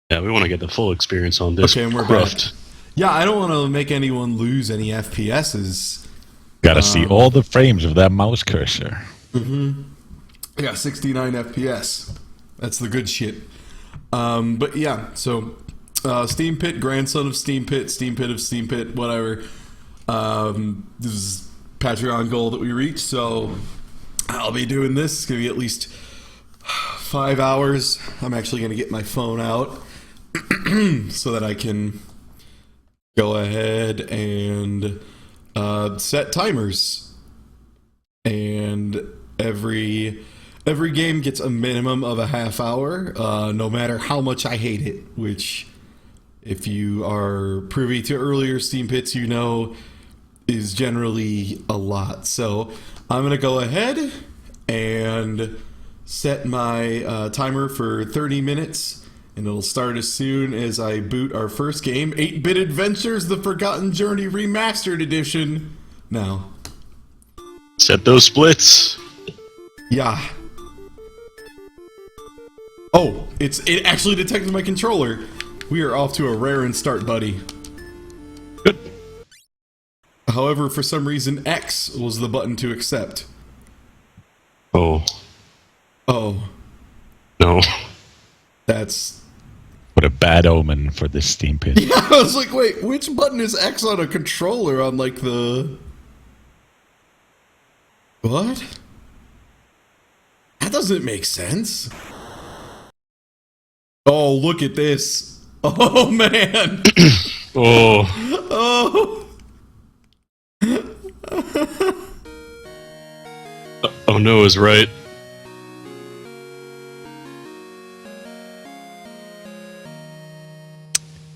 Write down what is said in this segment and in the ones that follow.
Yeah, we want to get the full experience on this. Okay, and we're back. Yeah, I don't want to make anyone lose any FPSs. Gotta see all the frames of that mouse cursor. Yeah, 69 FPS. That's the good shit. But yeah, so Steam Pit, grandson of Steam Pit, Steam Pit of Steam Pit, whatever. This is Patreon goal that we reached, so I'll be doing this. It's going to be at least 5 hours. I'm actually going to get my phone out so that I can go ahead and set timers. And every game gets a minimum of a half hour, no matter how much I hate it, which, if you are privy to earlier Steam Pits, you know is generally a lot. So I'm going to go ahead and set my timer for 30 minutes, and it'll start as soon as I boot our first game, 8-Bit Adventures, The Forgotten Journey Remastered Edition. Now. Set those splits. Yeah. Oh, it actually detected my controller. We are off to a raring start, buddy. Good. However, for some reason, X was the button to accept. Oh. Oh. No. That's... What a bad omen for this Steam Pit. Yeah, I was like, wait, which button is X on a controller on, like, the... What? That doesn't make sense. Oh, look at this. Oh, man. Oh. Oh. Oh no is right.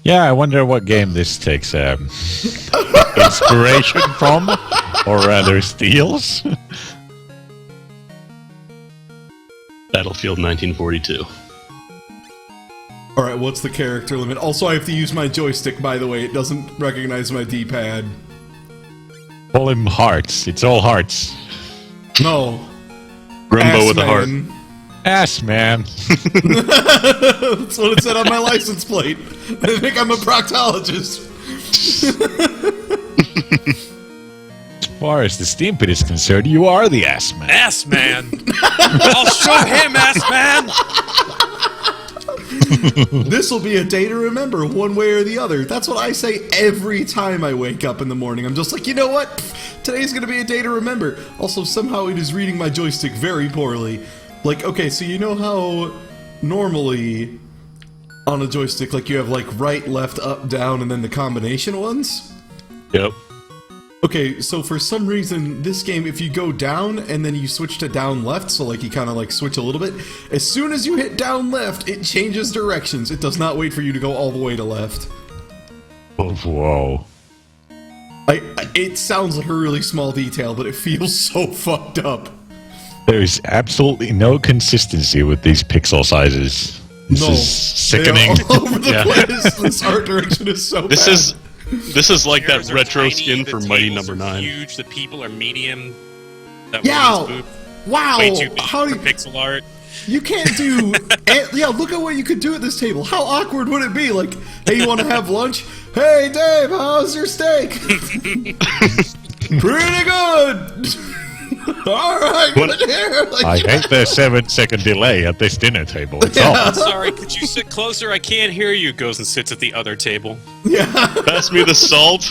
Yeah, I wonder what game this takes inspiration from, or rather steals. Battlefield 1942. Alright, what's the character limit? Also, I have to use my joystick, by the way. It doesn't recognize my D-pad. Call him hearts. It's all hearts. No. Grumbo with a heart. Ass man. That's what it said on my license plate. I think I'm a proctologist. As far as the Steam Pit is concerned, you are the ass man. Ass man! I'll show him, ass man! This will be a day to remember one way or the other. That's what I say every time I wake up in the morning. I'm just like, you know what? Today's going to be a day to remember. Also, somehow it is reading my joystick very poorly. Like, okay, so you know how normally on a joystick, like, you have, like, right, left, up, down, and then the combination ones? Yep. Okay, so for some reason, this game, if you go down and then you switch to down left, so like you kind of like switch a little bit, as soon as you hit down left, it changes directions. It does not wait for you to go all the way to left. Oh, whoa. It sounds like a really small detail, but it feels so fucked up. There is absolutely no consistency with these pixel sizes. This is sickening. They're all over the place. This art direction is so bad. This is like that Chairs are retro tiny, skin the for Mighty tables Number are 9. Huge. The people are medium. That Yeah. woman's boob, Wow. way too big How do for you, pixel art. you can't do... yeah, look at what you could do at this table. How awkward would it be? Like, hey, you want to have lunch? Hey, Dave, how's your steak? Pretty good. All right, good here. Like, I hate the 7-second delay at this dinner table. It's all. Sorry, could you sit closer? I can't hear you. Goes and sits at the other table. yeah. Pass me the salt.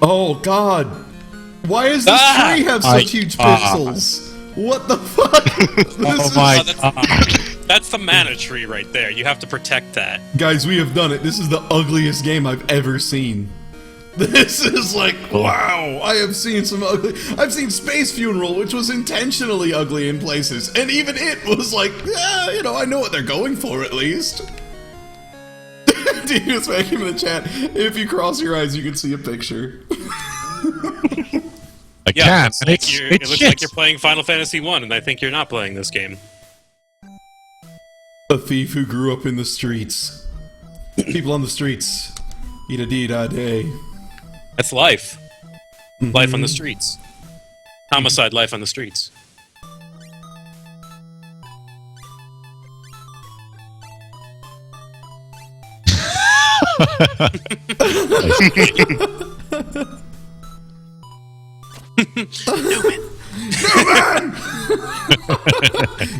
Oh God. Why does this tree have such huge pixels? What the fuck? Oh my god. That's the mana tree right there. You have to protect that. Guys, we have done it. This is the ugliest game I've ever seen. This is like, wow, I have seen some ugly... I've seen Space Funeral, which was intentionally ugly in places, and even it was like, yeah, you know, I know what they're going for at least. Dude, it's making in the chat. If you cross your eyes, you can see a picture. I can't. It's And like it's it looks shit. like you're playing Final Fantasy 1, and I think you're not playing this game. A thief who grew up in the streets. People on the streets. Eat a day. That's life. Life on the streets. Homicide life on the streets.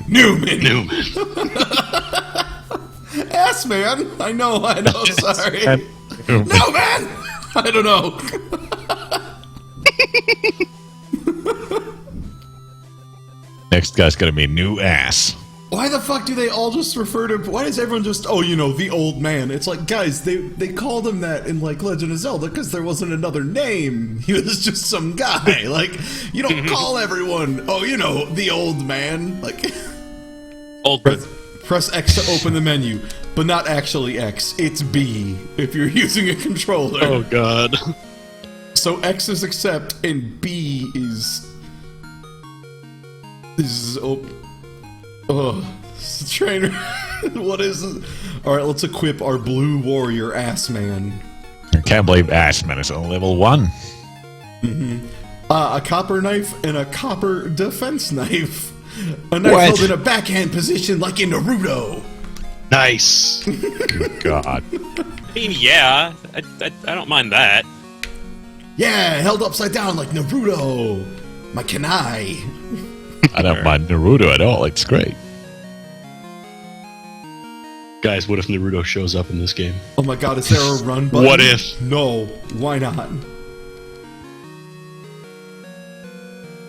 Newman! Ass man! I know, sorry. No, man! I don't know. Next guy's gonna be new ass. Why the fuck do they all just refer to... Why does everyone just... Oh, you know, the old man. It's like, guys, they called him that in, like, Legend of Zelda because there wasn't another name. He was just some guy. Like, you don't call everyone, oh, you know, the old man. Like... Old. Press X to open the menu, but not actually X. It's B if you're using a controller. Oh god. So X is accept and B is it's a trainer. What is it? All right, let's equip our blue warrior ass man. I can't believe ass man is on level 1. A copper knife and a copper defense knife. A knife What? held in a backhand position like in Naruto. Nice. Good God. I mean, yeah, I don't mind that. Yeah, held upside down like Naruto. My kanai. I don't mind Naruto at all. It's great. Guys, what if Naruto shows up in this game? Oh my god, is there a run button? What if? No, why not?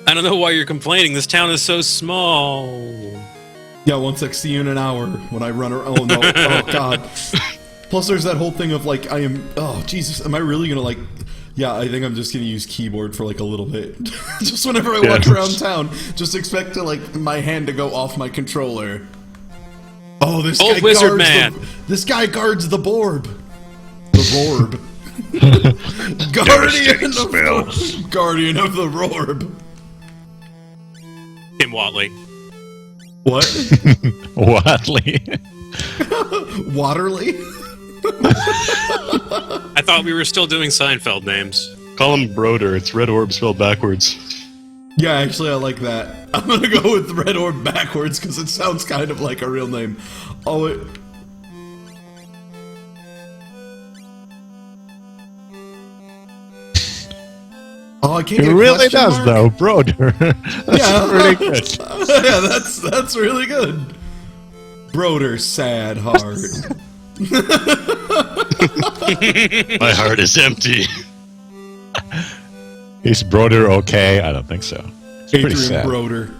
I don't know why you're complaining. This town is so small. Yeah, once I see you in an hour when I run around. Oh no, oh god. Plus there's that whole thing of like, oh Jesus, am I really gonna like... Yeah, I think I'm just gonna use keyboard for like a little bit. Just whenever I walk around town, just expect to like my hand to go off my controller. Oh, this Old guy wizard guards man. this guy guards the borb. The Rorb. Guardian of the Rorb. Tim Watley. What? Watley. Waterly? I thought we were still doing Seinfeld names. Call him Broder. It's Red Orb spelled backwards. Yeah, actually, I like that. I'm gonna go with Red Orb backwards because it sounds kind of like a real name. Oh, it... Oh, I can't It get a really question does, mark? though, Broder. That's Yeah. really good. Yeah, that's really good. Broder, sad heart. My heart is empty. Is Broder okay? I don't think so. It's pretty Adrian sad. Broder.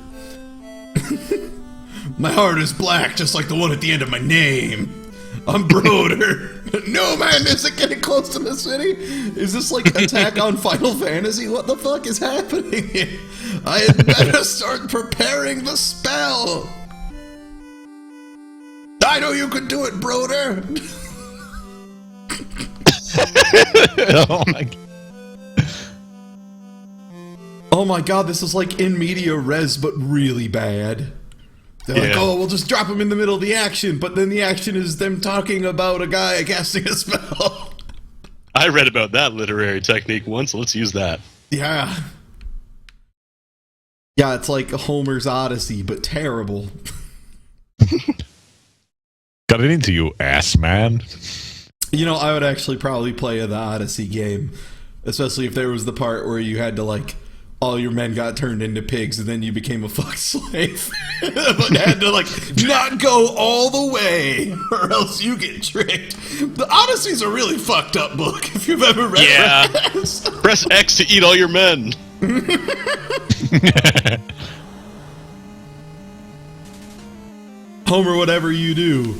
My heart is black, just like the one at the end of my name. I'm Broder. No, man, is it getting close to the city? Is this like Attack on Final Fantasy? What the fuck is happening here? I had better start preparing the spell. I know you can do it, Broder. Oh my God. Oh my god, this is like in media res, but really bad. They're like, oh, we'll just drop him in the middle of the action, but then the action is them talking about a guy casting a spell. I read about that literary technique once. Let's use that. Yeah. Yeah, it's like Homer's Odyssey, but terrible. Got it into you, ass man. You know, I would actually probably play the Odyssey game, especially if there was the part where you had to, like, all your men got turned into pigs and then you became a fuck slave. But had to, like, not go all the way or else you get tricked. The Odyssey's a really fucked up book if you've ever read it. Press X to eat all your men. Homer, whatever you do,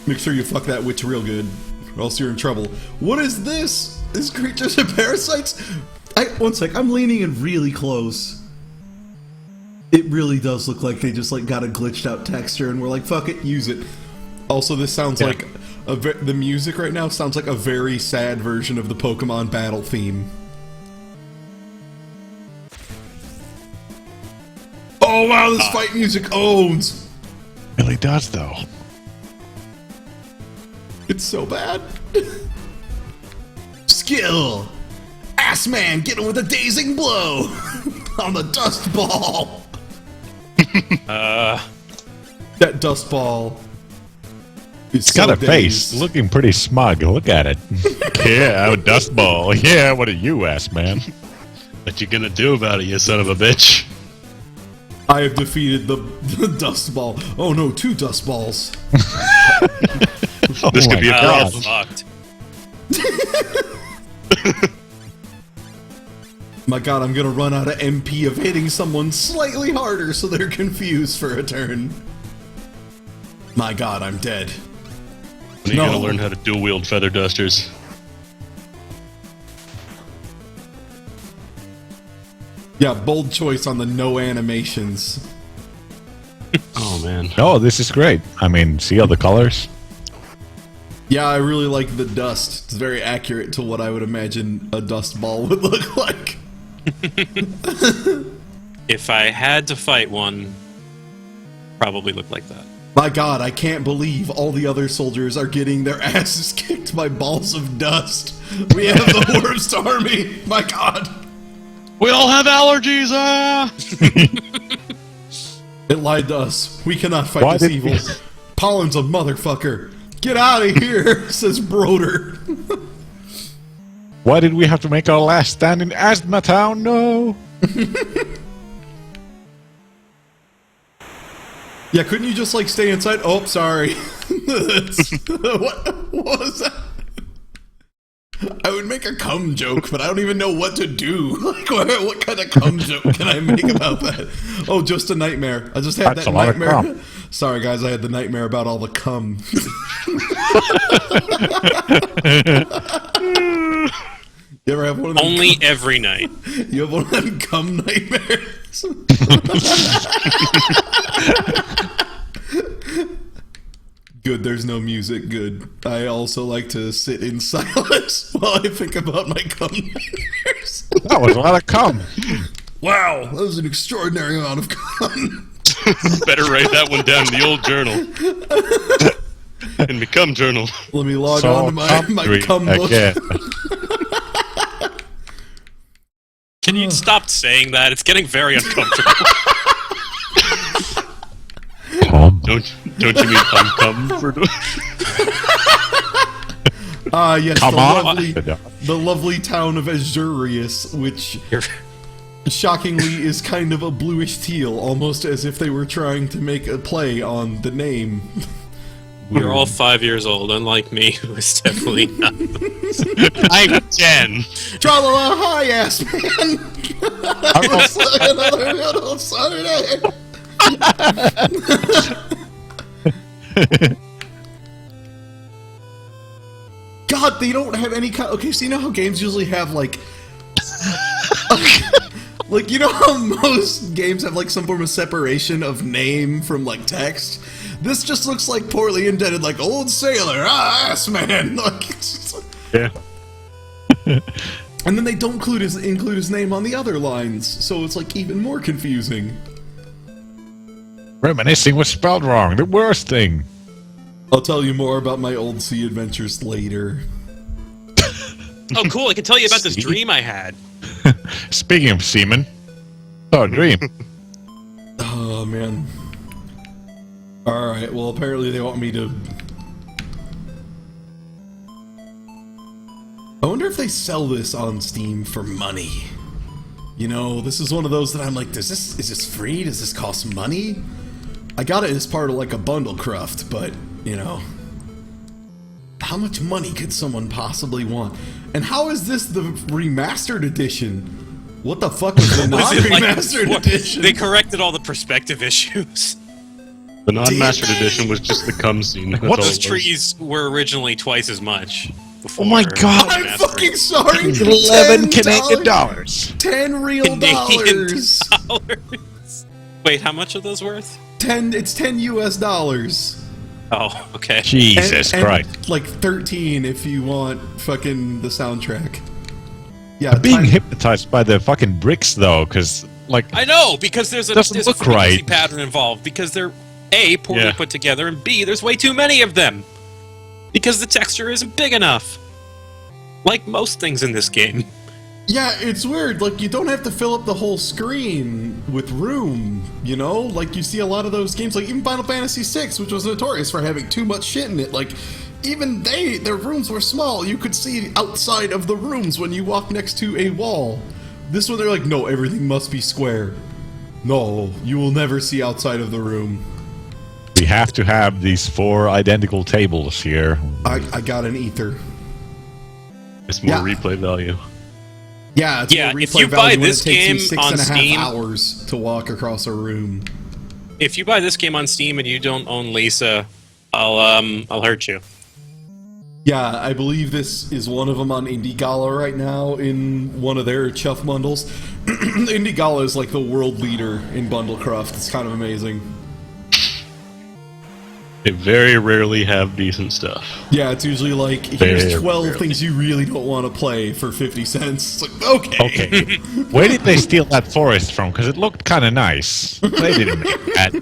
make sure you fuck that witch real good, or else you're in trouble. What is this? These creatures are parasites? One sec, I'm leaning in really close. It really does look like they just like got a glitched out texture and we're like, fuck it, use it. Also, this sounds like the music right now sounds like a very sad version of the Pokemon battle theme. Oh wow, this fight music owns! It really does, though. It's so bad. Skill! Ass man, get him with a dazing blow! On the dust ball! That dust ball. It's got so a face, dazed. looking pretty smug. Look at it. Yeah, I'm a dust ball. Yeah, what are you, ass man? What you gonna do about it, you son of a bitch? I have defeated the dust ball. Oh no, 2 dust balls. This could be a Oh, problem. fucked. My god, I'm gonna run out of MP of hitting someone slightly harder so they're confused for a turn. My god, I'm dead. When are you No. gonna learn how to dual wield feather dusters? Yeah, bold choice on the no animations. Oh man. Oh, this is great. I mean, see all the colors? Yeah, I really like the dust. It's very accurate to what I would imagine a dust ball would look like. If I had to fight one, probably look like that. My god, I can't believe all the other soldiers are getting their asses kicked by balls of dust. We have the worst army. My god. We all have allergies, ah! It lied to us. We cannot fight Why this did evil. we- Pollen's a motherfucker. Get out of here, says Broder. Why did we have to make our last stand in Asthma Town? No! Yeah, couldn't you just like stay inside? Oh, sorry. what was that? I would make a cum joke, but I don't even know what to do. Like, what kind of cum joke can I make about that? Oh, just a nightmare. I just had That's that a lot of nightmare. cum. Sorry, guys, I had the nightmare about all the cum. You ever have one of them? Only every night. You have one of them cum nightmares? Good, there's no music. Good. I also like to sit in silence while I think about my cum nightmares. That was a lot of cum. Wow, that was an extraordinary amount of cum. Better write that one down in the old journal. In the cum journal. Let me log So on to my hungry cum book. again. Can you stop saying that? It's getting very uncomfortable. Cum. Don't you mean cum for Ah, yes, Come on. the lovely town of Azurius, which shockingly is kind of a bluish teal, almost as if they were trying to make a play on the name. We're all 5 years old, unlike me, who is definitely not. I'm 10. Tra-la-la, hi, ass man! Another middle Saturday! God, they don't have any kind. Okay, so you know how games usually have like, like you know how most games have like some form of separation of name from like text. This just looks like poorly indented, like old sailor, ass man. Like, it's just, Yeah. and then they don't include his name on the other lines, so it's like even more confusing. Reminiscing was spelled wrong. The worst thing. I'll tell you more about my old sea adventures later. Oh, cool! I can tell you about this See? dream I had. Speaking of semen. Oh, dream. Oh man. Alright, well apparently they want me to... I wonder if they sell this on Steam for money. You know, this is one of those that I'm like, is this free? Does this cost money? I got it as part of like a bundle craft, but, you know... How much money could someone possibly want? And how is this the remastered edition? What the fuck is the Was it like non-remastered before? edition? They corrected all the perspective issues. The non-mastered edition was just the cum scene. That's all Those it was. trees were originally twice as much. Before Oh my God. I'm remastered. fucking sorry. 11 $10. Canadian dollars. 10 real Canadian dollars. dollars. Wait, how much are those worth? 10. It's 10 US dollars. Oh, okay. Jesus Christ. And like 13 if you want fucking the soundtrack. Yeah, Being time- hypnotized by the fucking bricks, though, because, like, I know, because there's a Doesn't look frequency right. pattern involved. Because they're A, poorly Yeah. put together, and B, there's way too many of them. Because the texture isn't big enough. Like most things in this game. Yeah, it's weird. Like, you don't have to fill up the whole screen with room, you know? Like, you see a lot of those games, like even Final Fantasy VI, which was notorious for having too much shit in it. Like, even their rooms were small. You could see outside of the rooms when you walk next to a wall. This one, they're like, no, everything must be square. No, you will never see outside of the room. We have to have these 4 identical tables here. I got an ether. It's more Yeah. replay value. Yeah, it's Yeah, more if replay you buy value when this it takes you game 6.5 on Steam- hours to walk across a room. If you buy this game on Steam and you don't own Lisa, I'll hurt you. Yeah, I believe this is one of them on Indie Gala right now in one of their chuff bundles. Indie Gala is like the world leader in bundle craft. It's kind of amazing. They very rarely have decent stuff. Yeah, it's usually like, here's Very 12 rarely. things you really don't want to play for 50 cents. It's like, okay. Okay. Where did they steal that forest from? Because it looked kind of nice. They didn't make that.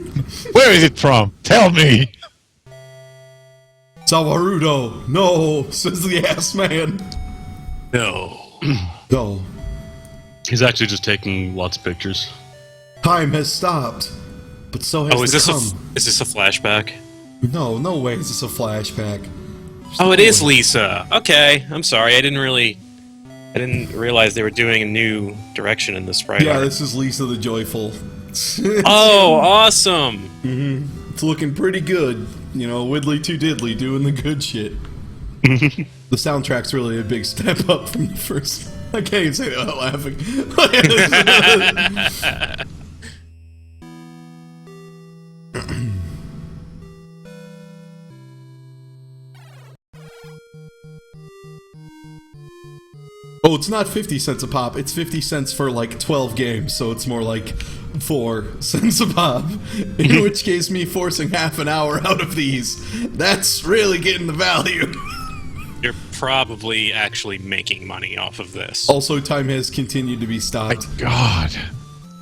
Where is it from? Tell me. Sawarudo, no, says the ass man. No. No, He's actually just taking lots of pictures. time has stopped, but so has Oh, is the this come. is this a flashback? No, no way is this a flashback. Oh, it is Lisa. Okay, I'm sorry. I didn't realize they were doing a new direction in the sprite Yeah, art. this is Lisa the Joyful. Oh, awesome! It's looking pretty good. You know, Widdly to Diddly doing the good shit. The soundtrack's really a big step up from the first. I can't even say that without laughing. Oh, it's not 50 cents a pop. It's 50 cents for like 12 games, so it's more like 4 cents a pop. In which case, me forcing half an hour out of these, that's really getting the value. You're probably actually making money off of this. Also, time has continued to be stopped. God.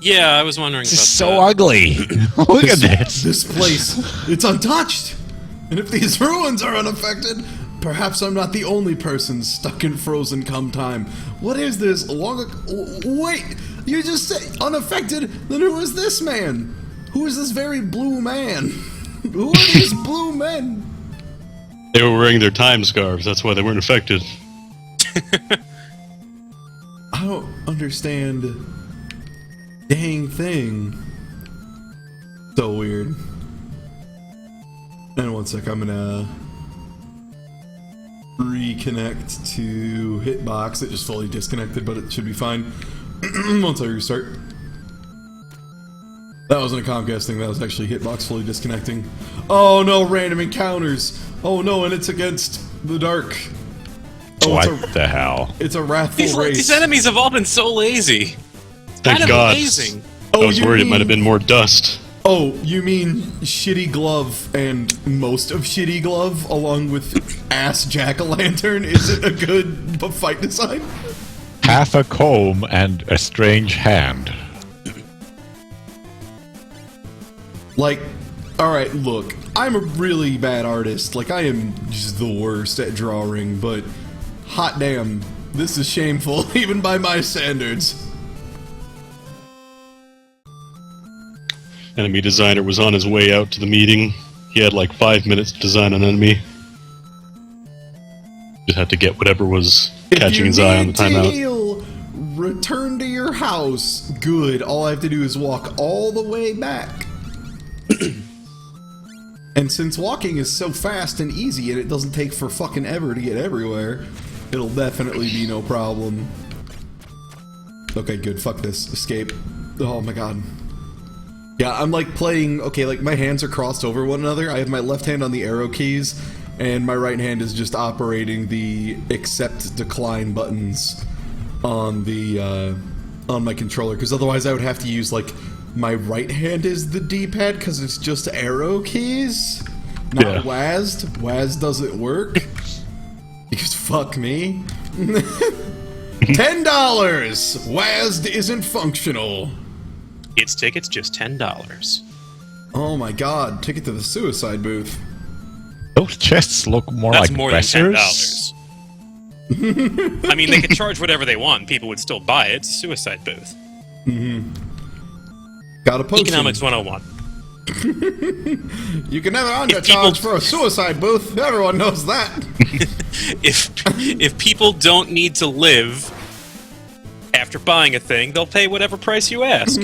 Yeah, I was wondering This about is so that. ugly. Look at this. This place, it's untouched. And if these ruins are unaffected, perhaps I'm not the only person stuck in frozen come time. What is this? Wait, you just said unaffected? Then who is this man? Who is this very blue man? Who are these blue men? They were wearing their time scarves, that's why they weren't affected. I don't understand. Dang thing. So weird. And 1 sec, I'm gonna reconnect to Hitbox. It just fully disconnected, but it should be fine once I restart. That wasn't a Comcast thing, that was actually Hitbox fully disconnecting. Oh no, random encounters! Oh no, and it's against the dark. Oh, What the hell? it's a wrathful race. These enemies have all been so lazy. Thank Kind of God. amazing. I was you worried it might mean- have been more dust. Oh, you mean Shitty Glove and most of Shitty Glove, along with Ass Jack-o'-lantern, isn't a good fight design? Half a comb and a strange hand. Like, alright, look, I'm a really bad artist. Like, I am just the worst at drawing, but hot damn, this is shameful, even by my standards. Enemy designer was on his way out to the meeting. He had like 5 minutes to design an enemy. Just had to get whatever was catching his eye on the If you need to timeout. heal, return to your house. Good. All I have to do is walk all the way back. And since walking is so fast and easy and it doesn't take for fucking ever to get everywhere, it'll definitely be no problem. Okay, good. Fuck this. Escape. Oh my god. Yeah, I'm like playing... Okay, like my hands are crossed over one another. I have my left hand on the arrow keys, and my right hand is just operating the accept decline buttons on the on my controller, because otherwise I would have to use like my right hand is the D-pad because it's just arrow keys, not Yeah. WASD. WASD doesn't work because fuck me. $10. WASD isn't functional. Its ticket's just $10. Oh my god! Ticket to the suicide booth. Those chests look more That's like more than dressers. $10. I mean, they could charge whatever they want. People would still buy it. It's a suicide booth. Got a potion. Economics 101. You can never undercharge for a suicide booth. Everyone knows that. If people don't need to live after buying a thing, they'll pay whatever price you ask.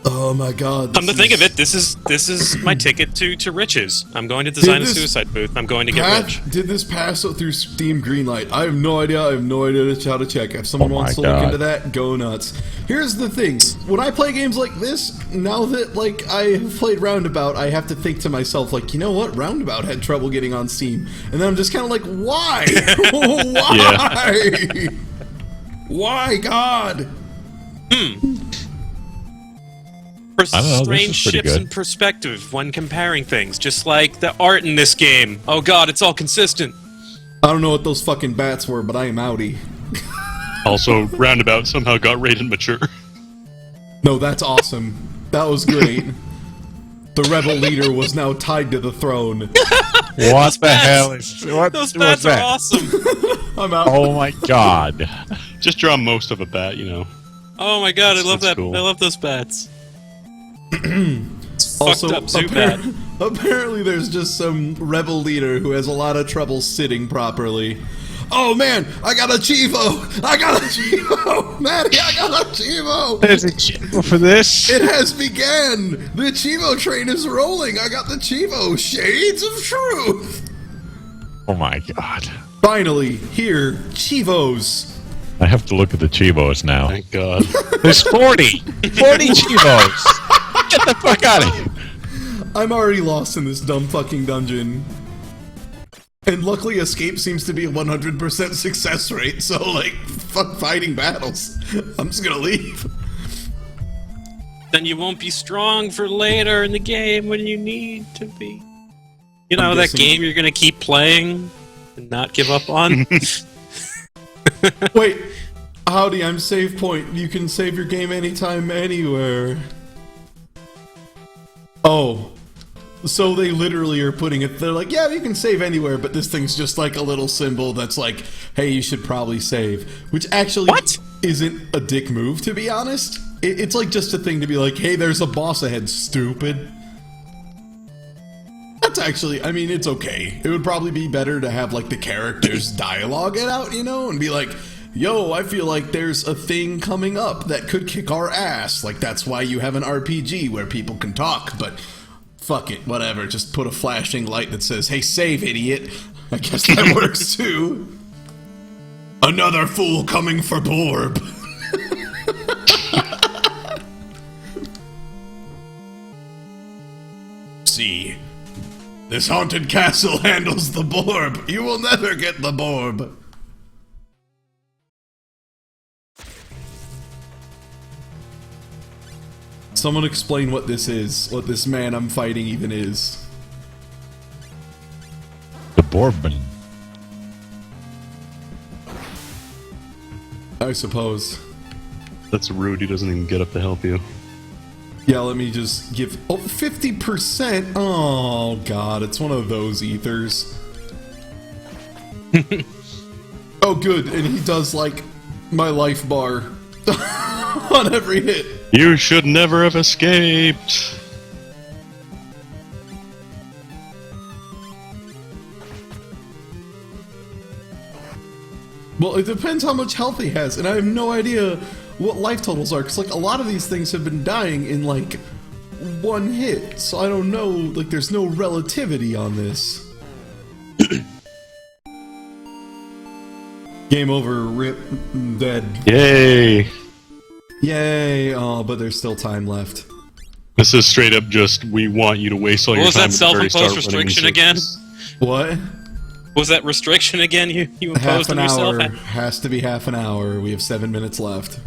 Oh my god. Come to think of it, this is my ticket to riches. I'm going to design a suicide booth. I'm going to get rich. Did this pass through Steam Greenlight? I have no idea. I have no idea how to check. If someone wants to look into that, go nuts. Here's the thing. When I play games like this, now that like I have played Roundabout, I have to think to myself, like, you know what? Roundabout had trouble getting on Steam. And then I'm just kind of like, why? Why? Why, God? Strange shifts in perspective when comparing things, just like the art in this game. Oh god, it's all consistent. I don't know what those fucking bats were, but I am outie. Also, Roundabout somehow got rated mature. No, that's awesome. That was great. The rebel leader was now tied to the throne. What the hell is... What Those was bats that? are awesome. I'm out. Oh my god. Just draw most of a bat, you know. Oh my god, I love That's that. cool. I love those bats. Also, Fucked up zoo bat. apparently there's just some rebel leader who has a lot of trouble sitting properly. Oh man, I got a Chivo! I got a Chivo! Maddie, I got a Chivo! There's a Chivo for this? It has began! The Chivo train is rolling! I got the Chivo! Shades of Truth! Oh my god. Finally, here, Chivos! I have to look at the Chivos now. Thank God. There's 40! 40 Chivos! Get the fuck out of here! I'm already lost in this dumb fucking dungeon. And luckily escape seems to be a 100% success rate, so like, fuck fighting battles. I'm just gonna leave. Then you won't be strong for later in the game when you need to be. You know, I'm that guessing- game you're gonna keep playing and not give up on? Wait, howdy, I'm save point. You can save your game anytime, anywhere. Oh. So they literally are putting it, they're like, yeah, you can save anywhere, but this thing's just like a little symbol that's like, hey, you should probably save. Which actually isn't a dick move, to be honest. It's like just a thing to be like, hey, there's a boss ahead, stupid. That's actually, I mean, it's okay. It would probably be better to have like the characters dialogue it out, you know, and be like, yo, I feel like there's a thing coming up that could kick our ass. Like, that's why you have an RPG where people can talk, but fuck it, whatever. Just put a flashing light that says, hey, save, idiot. I guess that works too. Another fool coming for Borb. See, this haunted castle handles the Borb. You will never get the Borb. Someone explain what this is, what this man I'm fighting even is. The Borbman. I suppose. That's rude, he doesn't even get up to help you. Yeah, let me just give... Oh, 50%? Oh, God, it's one of those ethers. Oh, good, and he does, like, my life bar on every hit. You should never have escaped. Well, it depends how much health he has, and I have no idea what life totals are, because, like, a lot of these things have been dying in, like, one hit, so I don't know, like, there's no relativity on this. Game over, rip, dead. Yay. Yay, oh, but there's still time left. This is straight up just, we want you to waste all What your was time that at the very self-imposed start running restriction these again? circuits. What? What was that restriction again you imposed Half an on yourself? hour. Has to be half an hour. We have 7 minutes left.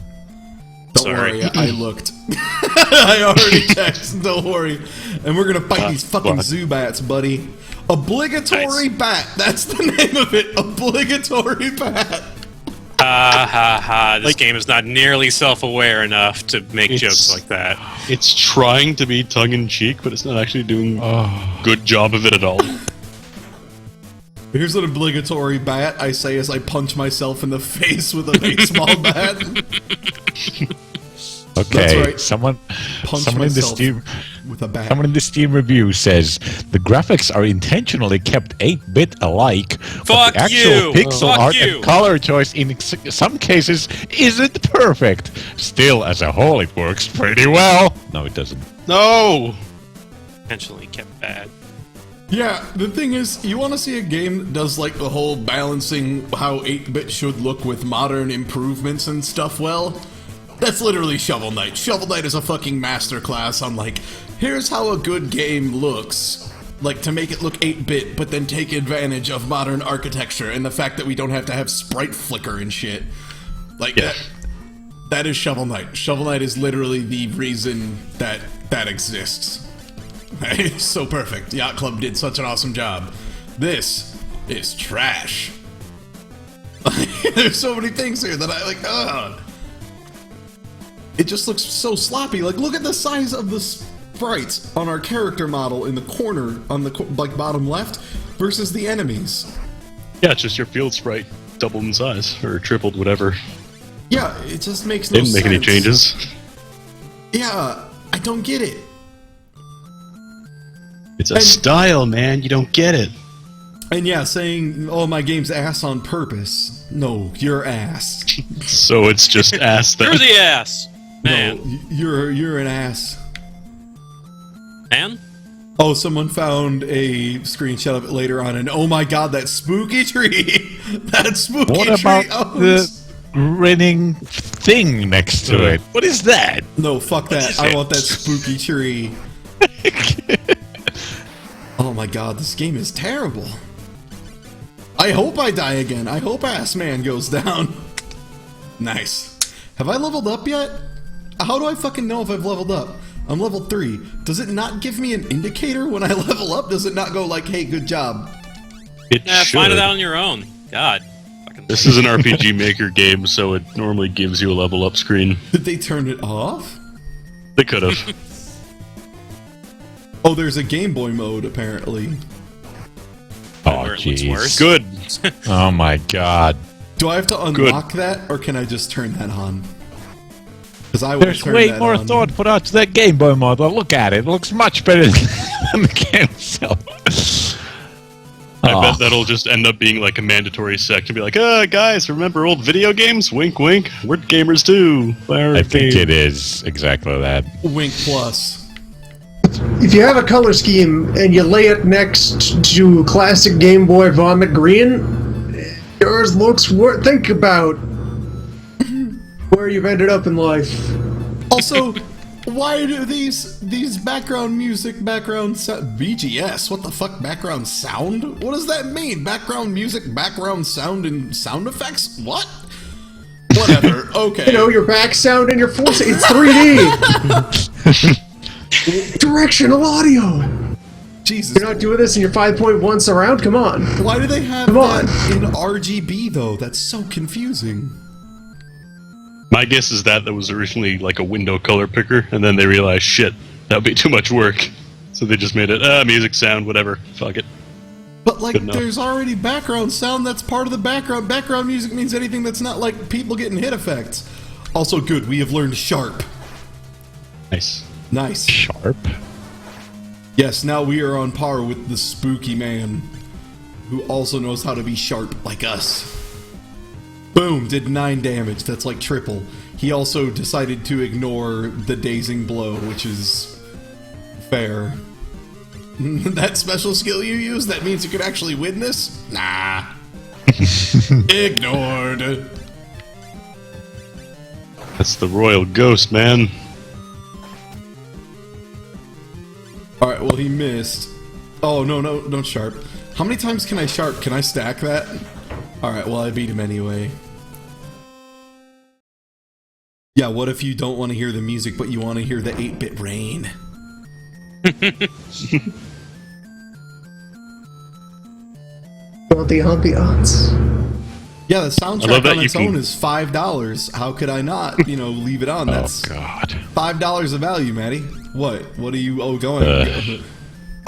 Don't Sorry. worry, I looked. I already checked, don't worry. And we're gonna fight these fucking fuck. Zubats, buddy. Obligatory bat, that's the name of it. Obligatory bat. Ha ha ha, this game is not nearly self-aware enough to make jokes like that. It's trying to be tongue-in-cheek, but it's not actually doing a good job of it at all. Here's an obligatory bat I say as I punch myself in the face with a baseball bat. Okay, That's right. someone Punch in the myself Steam with a bat. someone in the Steam review says the graphics are intentionally kept 8-bit alike, but Fuck the actual you! pixel Fuck art you! and color choice in some cases isn't perfect. Still, as a whole, it works pretty well. No, it doesn't. No! Intentionally kept bad. Yeah, the thing is, you want to see a game that does like the whole balancing how 8-bit should look with modern improvements and stuff well? That's literally Shovel Knight. Shovel Knight is a fucking masterclass on like, here's how a good game looks. Like, to make it look 8-bit, but then take advantage of modern architecture and the fact that we don't have to have sprite flicker and shit. Like, Yeah. that is Shovel Knight. Shovel Knight is literally the reason that exists. It's so perfect. Yacht Club did such an awesome job. This is trash. There's so many things here that I like, ugh. It just looks so sloppy. Like, look at the size of the sprites on our character model in the corner on the like bottom left versus the enemies. Yeah, it's just your field sprite doubled in size, or tripled, whatever. Yeah, it just makes no sense. Didn't make any changes. Yeah, I don't get it. It's a style, man. You don't get it. And yeah, saying, oh, my game's ass on purpose. No, you're ass. So it's just ass You're then. the ass! Man. No, you're an ass. Man? Oh, someone found a screenshot of it later on, and oh my god, that spooky tree! That spooky What tree! about Oh, the grinning thing next to it? What is that? no, fuck that. is I it? want that spooky tree. Oh my god, this game is terrible. I hope I die again. I hope Ass Man goes down. Nice. Have I leveled up yet? How do I fucking know if I've leveled up? I'm level 3. Does it not give me an indicator when I level up? Does it not go like, hey, good job? It should. Find it out on your own. God. Fucking This is an RPG Maker game, so it normally gives you a level up screen. Did they turn it off? They could have. Oh, there's a Game Boy mode, apparently. Oh, where it looks jeez. worse. Good. Oh my god. Do I have to unlock that, or can I just turn that on? Because I would There's turn way that more on. thought put out to that Game Boy model. Look at it. It looks much better than the game itself. I Oh. bet that'll just end up being like a mandatory section. Be like, guys, remember old video games? Wink, wink. We're gamers too. I think it is exactly that. Wink Plus. If you have a color scheme and you lay it next to classic Game Boy Vomit Green, yours looks worth think about where you've ended up in life. Also, why do these background music, BGS? What the fuck, background sound? What does that mean? Background music, background sound, and sound effects? What? Whatever. Okay. You know, your back sound and your force. It's 3D. Directional audio. Jesus. You're not doing this in your 5.1 surround? Come on. Why do they have Come on. that in RGB though? That's so confusing. My guess is that was originally like a window color picker, and then they realized, shit, that would be too much work. So they just made it, music, sound, whatever. Fuck it. But like, Good enough. there's already background sound that's part of the background. Background music means anything that's not like people getting hit effects. Also good, we have learned sharp. Nice. Nice. Sharp. Yes, now we are on par with the spooky man, who also knows how to be sharp like us. Boom, did 9 damage, that's like triple. He also decided to ignore the dazing blow, which is fair. That special skill you use, that means you could actually win this? Nah. Ignored. That's the royal ghost, man. Alright, well he missed. Oh, no, don't sharp. How many times can I sharp? Can I stack that? Alright, well I beat him anyway. Yeah, what if you don't want to hear the music, but you want to hear the 8-bit rain? Want the ambiance. Yeah, the I love soundtrack that on you its can- own is $5. How could I not, leave it on? That's Oh god. $5 of value, Maddie. What? What are you going?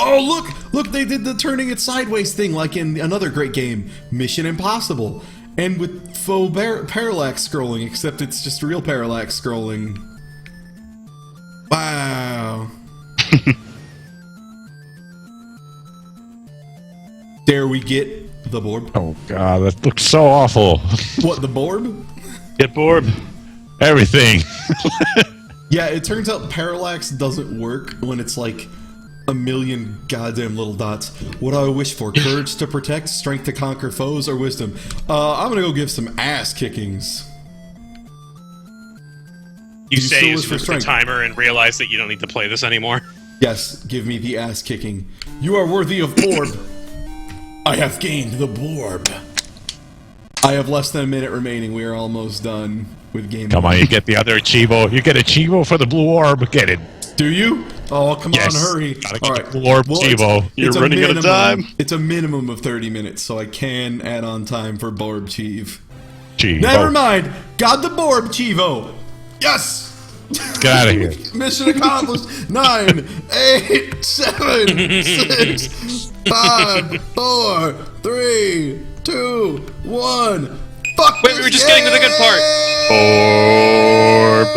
Oh, look, they did the turning it sideways thing like in another great game, Mission Impossible. And with faux parallax scrolling, except it's just real parallax scrolling. Wow. There we get the Borb. Oh god, that looks so awful. What, the Borb? Get Borb. Everything. Yeah, it turns out parallax doesn't work when it's like a million goddamn little dots. What do I wish for? Courage to protect, strength to conquer foes, or wisdom? I'm gonna go give some ass kickings. You still say wish as for you look at the strength? timer and realize that you don't need to play this anymore. Yes, give me the ass kicking. You are worthy of Borb. I have gained the Borb. I have less than a minute remaining. We are almost done with game. Come on, you get the other Chivo. You get a Chivo for the blue orb. Get it. Do you? Oh, come Yes. on, hurry. Gotta get All the right. blue orb Chivo. You're it's a running out of minimum- time. It's a minimum of 30 minutes, so I can add on time for Borb Chiv. Chivo. Never mind. Got the Borb Chivo. Yes. Get out of here. Mission accomplished. 9, 8, 7, 6, 5, 4, 3, 2, 1. Fuck. Wait, we were just getting to the good part. Borb.